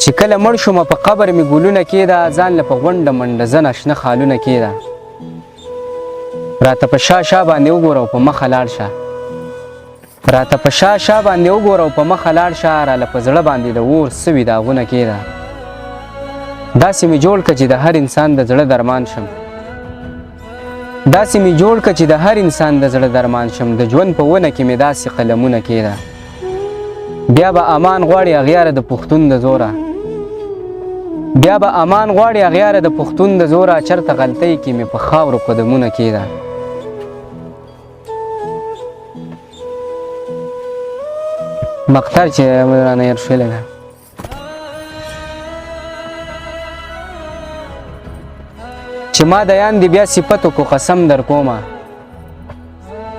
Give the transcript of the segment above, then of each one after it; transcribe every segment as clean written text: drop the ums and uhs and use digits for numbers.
چې کله مړ شوم په قبر مې ګلونه کېده ځان له په غونډه منډه زنه شنه خالونه کېده راته په شا شا باندې وګوره او په مخه لاړ شه راته په شا شا باندې وګوره او په مخه لاړ شه راله په زړه باندې د اور سوي داغونه کېده داسې مې جوړ که چې د هر انسان د زړه درمان شم داسې مې جوړ که چې د هر انسان د زړه درمان شم د ژوند په ونه کې مې داسې قلمونه کېده بیا به امان غواړي اغیاره د پښتون د زوره بیا به امان غواړي اغیاره د پښتون د زوره چرته غلطۍ کې مې په خاورو قدمونه کېده مقطر چې رانه هېر شولی ده چې ما د یان دی بیا صفتو کو قسم در کومه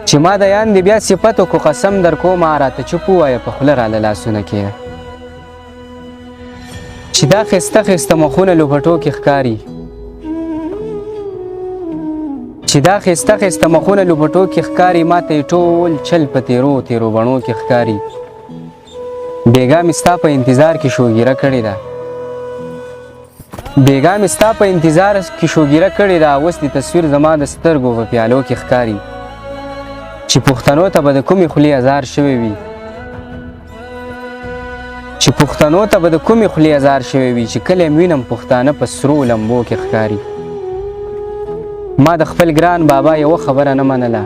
چې ما د یان دی بیا صفتو کو قسم در کومه راته چوپ ووایه په خوله راله لاسونه کېږه چې دا ښایسته ښایسته مخونه لوپټو کې ښکاري چې دا ښایسته ښایسته مخونه لوپټو کې ښکاري ما ته یې ټول چل په تیرو تیرو بڼو کې ښکاري بیګا مې ستا په انتظار کې شوګیره کړې ده بیګا مې ستا په انتظار کې شوګیره کړې ده اوس دې تصویر زما د سترګو په پیالو کې ښکاري چې پښتنو ته به د کومې خولې ازار شوی وي چې پښتنو ته به د کومې خولې ازار شوی وي چې کله یې وینم پښتانه په سرو لمبو کې ښکاري ما د خپل ګران بابا یوه خبره نه منله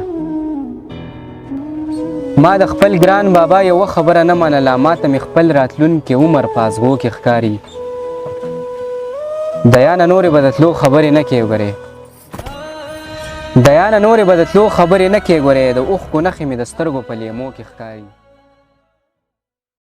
ما د خپل ګران بابا یوه خبره نه منله ما ته مې خپل راتلونکي عمر په ازغو کې ښکاري د یانه نورې به د تلو خبرې نه کې ګورې د یانه نورې به د تلو خبرې نه کې ګورې د اوښکو نښې مې د سترګو په لیمو کې ښکاري